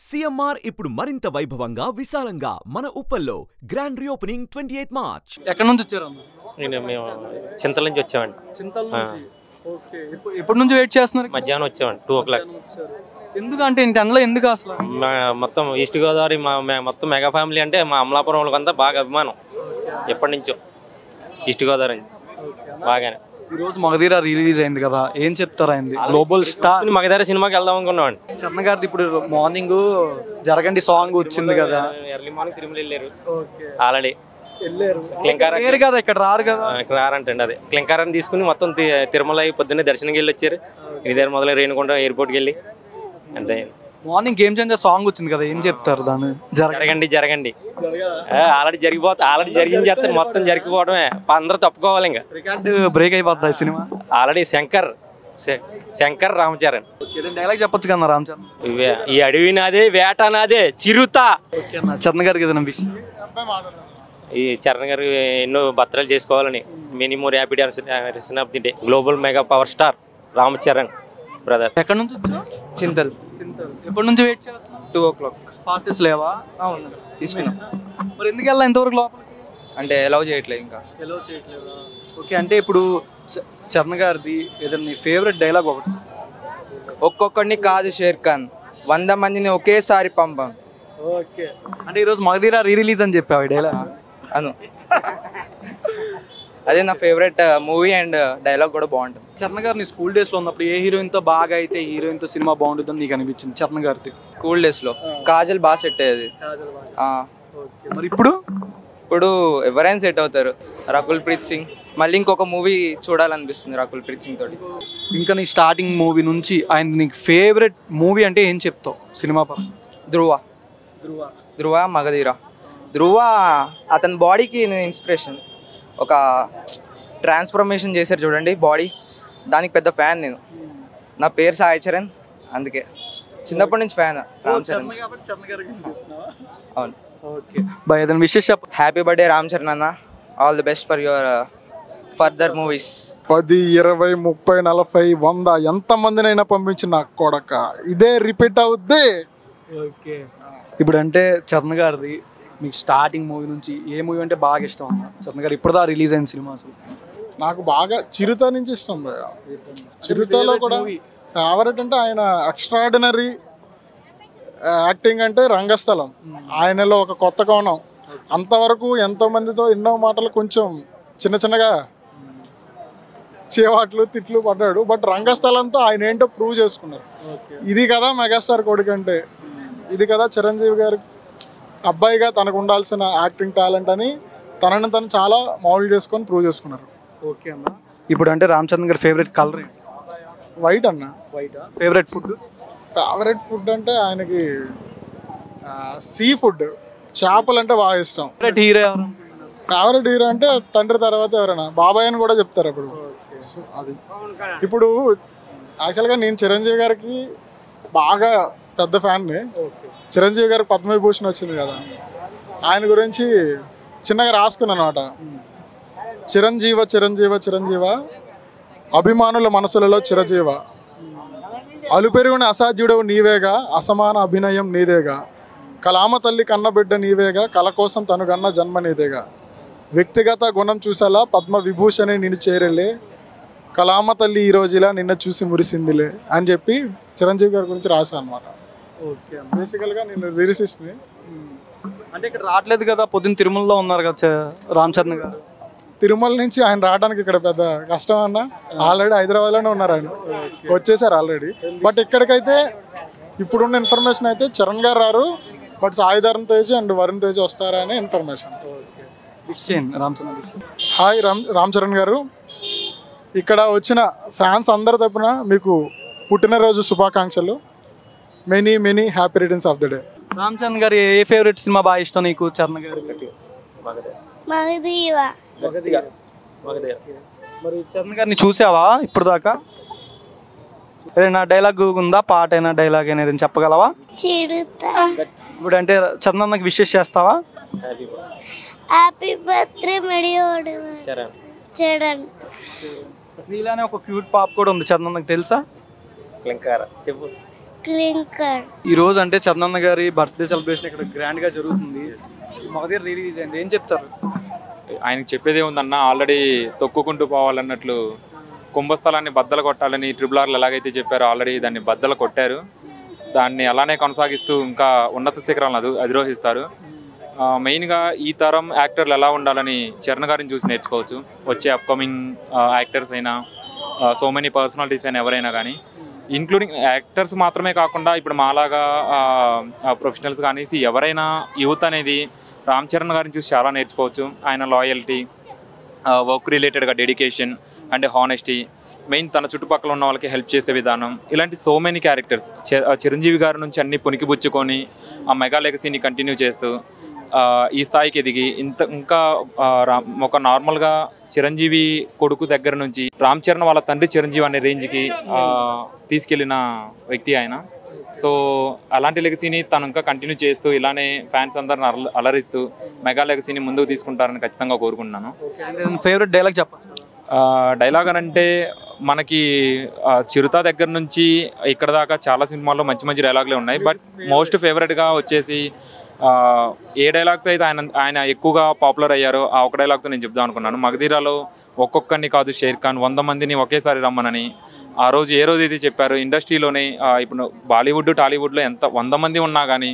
CMR ఇప్పుడు మరింత వైభవంగా విశాలంగా మన ఉప్పల్లో గ్రాండ్ రీఓపెనింగ్ 28 మార్చ్. ఎక్కడ నుంచి వచ్చారు? మేము చింతల నుంచి వచ్చామండి. చింతల నుంచి. ఓకే. ఎప్పటి నుంచి వెయిట్ చేస్తున్నారు? మధ్యాహ్నం వచ్చామండి 2 o'clock. ఎందుకంటే ఇంటి అందులో ఎందుకు అసలు? మొత్తం ఈస్ట్ గోదావరి మొత్తం మెగా ఫ్యామిలీ అంటే మా అమలాపురం వాళ్ళకంతా బాగా అభిమానం ఎప్పటి నుంచో ఈస్ట్ గోదావరి బాగానే. ఈరోజు మగధీర రిలీజ్ అయింది కదా, ఏం చెప్తారా? అయింది గ్లోబల్ స్టార్ మగధీర సినిమాకి వెళ్దాం అనుకున్నామండి. చంద్ర గారిది ఇప్పుడు మార్నింగ్ జరగండి సాంగ్ వచ్చింది కదా, ఎర్లీ మార్నింగ్ తిరుమల వెళ్ళారు ఆల్రెడీ. వెళ్ళారు కదా, ఇక్కడ రారు కదా. ఇక్కడ రారంటండి. అదే క్లింకారాన్ని తీసుకుని మొత్తం తిరుమల పొద్దున్నే దర్శనంకి వెళ్ళి వచ్చారు. ఇది దగ్గర మొదలై రేణుకొండ ఎయిర్పోర్ట్కి వెళ్ళి అంతే. మార్నింగ్ గేమ్ చేంజర్ సాంగ్ వచ్చింది కదా, ఏం చెప్తారు దాన్ని? జరగండి ఆల్రెడీ జరిగింది చేస్తారు, మొత్తం జరిగిపోవడమే. అందరూ తప్పుకోవాలి, ఇంకా రికార్డు బ్రేక్ అయిపోద్ది cinema. Already Shankar Ramcharan dialogue చెప్పొచ్చు కదా రామచరణ్. ఈ అడవి నాదే, వేట నాదే, చిరుత. చరణ్ గారికి ఏదైనా విషయం? ఈ చరణ్ గారు ఎన్నో భర్తలు చేసుకోవాలని, many more happy రిసన్ of the day. Global mega power star Ram Charan brother. ఎక్కడ నుంచి? చింతల్. ఎప్పటి నుంచి వెయిట్ చేస్తున్నాం? 2 o'clock. పాసెస్ లేవా? అవును, తీసుకున్నాం. మరి ఎందుకు వెళ్ళా ఇంతవరకు లోపలికి? అంటే అలౌ చేయట్లేదు, ఇంకా అలౌ చేయట్లేదా? ఓకే. అంటే ఇప్పుడు చరణ్ గారిది ఏదైనా నీ ఫేవరెట్ డైలాగ్ ఒకటి? ఒక్కొక్కడిని కాదు షేర్ ఖాన్, 100 మందిని ఒకేసారి పంపాం. ఓకే. అంటే ఈరోజు మగధీర రిలీజ్ అని చెప్పావు ఈ డైలాగ్? అను అదే నా ఫేవరెట్ మూవీ అండ్ డైలాగ్ కూడా బాగుంటుంది. చరణ్ గారు నీ స్కూల్ డేస్ లో ఉన్నప్పుడు ఏ హీరోయిన్తో బాగా అయితే హీరోయిన్తో సినిమా బాగుంటుందని నీకు అనిపించింది? చరణ్ గారిది స్కూల్ డేస్ లో కాజల్ బాగా సెట్ అయ్యేది. మరి ఇప్పుడు ఎవరైనా సెట్ అవుతారు. రకుల్ ప్రీత్ సింగ్, మళ్ళీ ఇంకొక మూవీ చూడాలనిపిస్తుంది రకుల్ ప్రీత్ సింగ్ తోటి. ఇంకా నీ స్టార్టింగ్ మూవీ నుంచి ఆయన నీకు ఫేవరెట్ మూవీ అంటే ఏం చెప్తావు సినిమా పరంగా? ధ్రువ, మగధీర. ధ్రువ అతని బాడీకి నేను ఇన్స్పిరేషన్. ఒక ట్రాన్స్ఫర్మేషన్ చేశారు చూడండి బాడీ, దానికి పెద్ద ఫ్యాన్ నేను. నా పేరు సాయి చరణ్, అందుకే చిన్నప్పటి నుంచి ఫ్యాన్ రామ్ చరణ్. అవును. Okay bye. ఏదైనా విషెస్ చెప్పు. హ్యాపీ బర్త్డే రామ్ చరణ్ అన్న, all the best for your further movies. 10, 20, 30, 40, 100 ఎంతమందినైనా పంపించిన నా కొడక ఇదే రిపీట్ అవుద్ది. ఓకే. ఇప్పుడు అంటే చరణ్ గారిది మీకు స్టార్టింగ్ మూవీ నుంచి ఏ మూవీ అంటే బాగా ఇష్టం అన్న చరణ్ గారు? ఇప్పుడుదా రిలీజ్ అయిన సినిమా అసలు నాకు బాగా చిరుత నుంచి ఇష్టం. చిరుతలో కూడా ఫేవరెట్ అంటే ఆయన ఎక్స్ట్రాడినరీ యాక్టింగ్ అంటే రంగస్థలం. ఆయనలో ఒక కొత్త కోణం. అంతవరకు ఎంతో మందితో ఎన్నో మాటలు కొంచెం చిన్నగా చేవాట్లు తిట్లు పడ్డాడు, బట్ రంగస్థలంతో ఆయన ఏంటో ప్రూవ్ చేసుకున్నారు. ఇది కదా మెగాస్టార్ కొడుకు అంటే, ఇది కదా చిరంజీవి గారి అబ్బాయిగా తనకు ఉండాల్సిన యాక్టింగ్ టాలెంట్ అని తనని తను చాలా మౌల్డ్ చేసుకొని ప్రూవ్ చేసుకున్నారు. ఓకే అన్న. ఇప్పుడు అంటే రామ్ చరణ్ గారి ఫేవరెట్ కలర్ ఏంటి? వైట్ అన్న. వైటా? ఫేవరెట్ ఫుడ్ అంటే ఆయనకి సీ ఫుడ్, చేపలు అంటే బాగా ఇష్టం. ఫేవరెట్ హీరో ఎవరు? ఫేవరెట్ హీరో అంటే తండ్రి తర్వాత ఎవరైనా బాబాయ్ అని కూడా చెప్తారు అప్పుడు. అది ఇప్పుడు యాక్చువల్గా నేను చిరంజీవి గారికి బాగా పెద్ద ఫ్యాన్ని. చిరంజీవి గారికి పద్మవిభూషణ్ వచ్చింది కదా, ఆయన గురించి చిన్నగా రాసుకున్నాను అనమాట. చిరంజీవ చిరంజీవ చిరంజీవ, అభిమానుల మనసులలో చిరజీవ, అలుపెరుగుని అసాధ్యుడవు నీవేగా, అసమాన అభినయం నీదేగా, కలామ తల్లి కన్నబిడ్డ నీవేగా, కల కోసం తనుగన్న జన్మ నీదేగా, వ్యక్తిగత గుణం చూసేలా పద్మ విభూషణి నిన్ను చేరెళ్ళే, కలామ తల్లి ఈ రోజులా నిన్న చూసి మురిసిందిలే అని చెప్పి చిరంజీవి గారి గురించి రాశాను అనమాట. ఓకే. బేసికల్గా నేను లిరిసిస్ట్ని. అంటే ఇక్కడ రావట్లేదు కదా, పొద్దున్న తిరుమలలో ఉన్నారు కదా రామ్ చరణ్ గారు. తిరుమల నుంచి ఆయన రావడానికి ఇక్కడ పెద్ద కష్టం అన్న. ఆల్రెడీ హైదరాబాద్లోనే ఉన్నారు ఆయన, వచ్చేసారు ఆల్రెడీ. బట్ ఇక్కడికైతే ఇప్పుడున్న ఇన్ఫర్మేషన్ అయితే చరణ్ గారు రారు, బట్ సాయి ధరమ్ తేజ్ అండ్ వరుణ్ తేజ్ వస్తారా అనే ఇన్ఫర్మేషన్. హాయ్ రామ్ చరణ్ గారు, ఇక్కడ వచ్చిన ఫ్యాన్స్ అందరి తరపున మీకు పుట్టినరోజు శుభాకాంక్షలు. Many happy returns of the day. Ram Charan గారు ఏ ఫేవరెట్ సినిమా బాగా ఇష్టం నీకు? చరణ్ గారు మరి చరణ్ గారిని చూసావా ఇప్పుడు దాకా? ఏదైనా డైలాగ్ ఉందా, పాట అయినా డైలాగ్ అయినా ఏదైనా చెప్పగలవా? ఇప్పుడు అంటే చరణ్ అన్నకి విషెస్ చేస్తావా? Happy birthday Charan. నీలానే ఒక క్యూట్ పాప కూడా ఉంది చరణ్ అన్నకి, తెలుసా? చెప్పు. క్లింకర్. ఈ రోజు అంటే చందన్న గారి బర్త్డే సెలబ్రేషన్ ఇక్కడ గ్రాండ్ గా జరుగుతుంది. మగధీర రిలీజ్ అయింది, ఏం చెప్తారు? ఆయనకి చెప్పేదే ఉందన్న, ఆల్రెడీ తొక్కుకుంటూ పోవాలన్నట్లు కుంభస్థలాన్ని బద్దలు కొట్టాలని RRR ఎలాగైతే చెప్పారో ఆల్రెడీ దాన్ని బద్దలు కొట్టారు. దాన్ని అలానే కొనసాగిస్తూ ఇంకా ఉన్నత శిఖరాలను అధిరోహిస్తారు. మెయిన్గా ఈ తరం యాక్టర్లు ఎలా ఉండాలని చరణ్ గారిని చూసి నేర్చుకోవచ్చు. వచ్చే అప్కమింగ్ యాక్టర్స్ అయినా సో మెనీ పర్సనాలిటీస్ అయినా ఎవరైనా కానీ, ఇంక్లూడింగ్ యాక్టర్స్ మాత్రమే కాకుండా ఇప్పుడు మాలాగా ప్రొఫెషనల్స్ కానీ ఎవరైనా యూత్ అనేది రామ్ చరణ్ గారిని చూసి చాలా నేర్చుకోవచ్చు. ఆయన లాయల్టీ, వర్క్ రిలేటెడ్గా డెడికేషన్ అండ్ హానెస్టీ, మెయిన్ తన చుట్టుపక్కల ఉన్న వాళ్ళకి హెల్ప్ చేసే విధానం, ఇలాంటి సో మెనీ క్యారెక్టర్స్ చిరంజీవి గారి నుంచి అన్ని పుణికిపుచ్చుకొని ఆ మెగా లెగసీని కంటిన్యూ చేస్తూ ఈ స్థాయికి ఎదిగి ఇంకా ఒక నార్మల్గా చిరంజీవి కొడుకు దగ్గర నుంచి రామ్ చరణ్ వాళ్ళ తండ్రి చిరంజీవి అనే రేంజ్కి తీసుకెళ్లిన వ్యక్తి ఆయన. సో అలాంటి లెగసీని తను ఇంకా కంటిన్యూ చేస్తూ ఇలానే ఫ్యాన్స్ అందరిని అలరిస్తూ మెగా లెగసీని ముందుకు తీసుకుంటారని ఖచ్చితంగా కోరుకుంటున్నాను. ఫేవరెట్ డైలాగ్ చెప్పండి. డైలాగ్ అని అంటే మనకి చిరుత దగ్గర నుంచి ఇక్కడ దాకా చాలా సినిమాల్లో మంచి మంచి డైలాగులే ఉన్నాయి. బట్ మోస్ట్ ఫేవరెట్గా వచ్చేసి ఏ డైలాగ్తో అయితే ఆయన ఎక్కువగా పాపులర్ అయ్యారో ఆ ఒక డైలాగ్తో నేను చెప్దాం అనుకున్నాను. మగధీరాలో ఒక్కొక్కరిని కాదు షేర్ ఖాన్ 100 మందిని ఒకేసారి రమ్మనని ఆ రోజు ఏ రోజు అయితే చెప్పారు. ఇండస్ట్రీలోనే ఇప్పుడు బాలీవుడ్ టాలీవుడ్లో 100 మంది ఉన్నా కానీ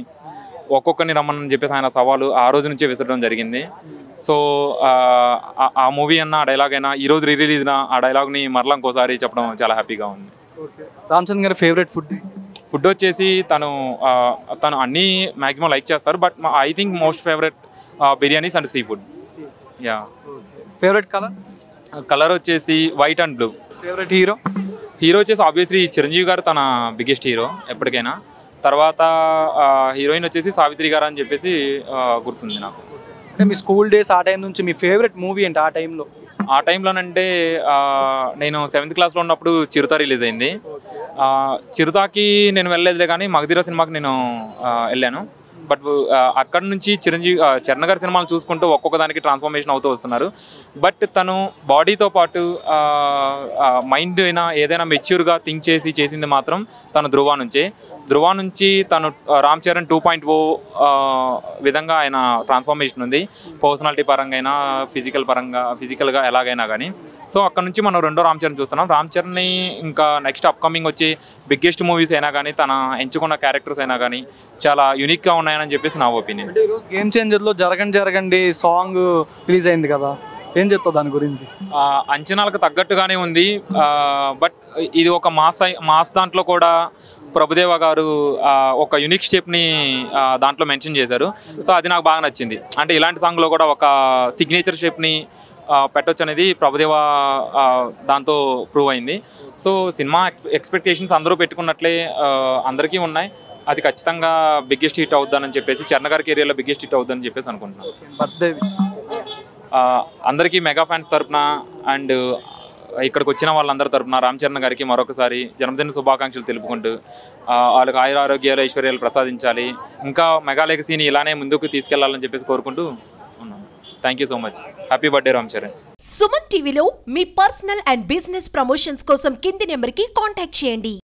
ఒక్కొక్కరిని రమ్మని చెప్పేసి ఆయన సవాలు ఆ రోజు నుంచే విసరడం జరిగింది. సో ఆ మూవీ అన్న ఆ డైలాగ్ అయినా ఈరోజు రిలీజ్ ఆ డైలాగ్ని మరలా ఇంకోసారి చెప్పడం చాలా హ్యాపీగా ఉంది. రామ్ చరణ్ గారి ఫేవరెట్ ఫుడ్ వచ్చేసి తను అన్నీ మ్యాక్సిమం లైక్ చేస్తారు. But I think most favourite biryanis and sea food. Yeah. Favourite colour వచ్చేసి white and blue. Favourite hero వచ్చేసి ఆబ్వియస్లీ చిరంజీవి గారు తన బిగ్గెస్ట్ హీరో ఎప్పటికైనా. తర్వాత హీరోయిన్ వచ్చేసి సావిత్రి గారు అని చెప్పేసి గుర్తుంది నాకు. అంటే మీ స్కూల్ డేస్ ఆ టైం నుంచి మీ ఫేవరెట్ మూవీ ఏంటి ఆ టైంలో? ఆ టైంలోనంటే నేను 7th క్లాస్లో ఉన్నప్పుడు చిరుత రిలీజ్ అయింది. చిరుతకి నేను వెళ్ళలేదులే కానీ మగధీర సినిమాకి నేను వెళ్ళాను. బట్ అక్కడ నుంచి చరణ్ గారి సినిమాలు చూసుకుంటూ ఒక్కొక్క దానికి ట్రాన్స్ఫర్మేషన్ అవుతూ వస్తున్నారు. బట్ తను బాడీతో పాటు మైండ్ అయినా ఏదైనా మెచ్యూర్గా థింక్ చేసింది మాత్రం తను ధృవ నుంచి తను రామ్ చరణ్ 2.0 విధంగా ఆయన ట్రాన్స్ఫర్మేషన్ ఉంది. పర్సనాలిటీ పరంగా అయినా ఫిజికల్గా ఎలాగైనా కానీ. సో అక్కడ నుంచి మనం రెండో రామ్ చరణ్ చూస్తున్నాం. రామ్ చరణ్ని ఇంకా నెక్స్ట్ అప్కమింగ్ వచ్చే బిగ్గెస్ట్ మూవీస్ అయినా కానీ తన ఎంచుకున్న క్యారెక్టర్స్ అయినా కానీ చాలా యూనిక్గా ఉన్నాయని చెప్పేసి నా ఒపీనియన్. గేమ్ చేంజర్లో జరగండి సాంగ్ రిలీజ్ అయింది కదా, ఏం చెప్తావు దాని గురించి? అంచనాలకు తగ్గట్టుగానే ఉంది. బట్ ఇది ఒక మాస్ దాంట్లో కూడా ప్రభుదేవ గారు ఒక యూనిక్ స్టెప్ని దాంట్లో మెన్షన్ చేశారు. సో అది నాకు బాగా నచ్చింది. అంటే ఇలాంటి సాంగ్లో కూడా ఒక సిగ్నేచర్ స్టెప్ని పెట్టొచ్చు అనేది ప్రభుదేవ దాంతో ప్రూవ్ అయింది. సో సినిమా ఎక్స్పెక్టేషన్స్ అందరూ పెట్టుకున్నట్లే అందరికీ ఉన్నాయి. అది ఖచ్చితంగా బిగ్గెస్ట్ హిట్ అవుద్దని చెప్పేసి చరణ్ గారి కెరియర్లో బిగ్గెస్ట్ హిట్ అవుద్దని చెప్పేసి అనుకుంటున్నాను. బర్త్డే అందరికీ మెగా ఫ్యాన్స్ తరపున అండ్ ఇక్కడికి వచ్చిన వాళ్ళందరి తరపున రామ్ చరణ్ గారికి మరొకసారి జన్మదిన శుభాకాంక్షలు తెలుపుకుంటూ వాళ్ళకి ఆయురారోగ్యాలు ఐశ్వర్యాలు ప్రసాదించాలి, ఇంకా మెగా లెగసీని ఇలానే ముందుకు తీసుకెళ్లాలని చెప్పేసి కోరుకుంటూ ఉన్నాను. Thank you so much. Happy birthday Ram Charan. Suman టీవీలో మీ పర్సనల్ అండ్ బిజినెస్ ప్రమోషన్స్ కోసం కింది నెంబర్కి కాంటాక్ట్ చేయండి.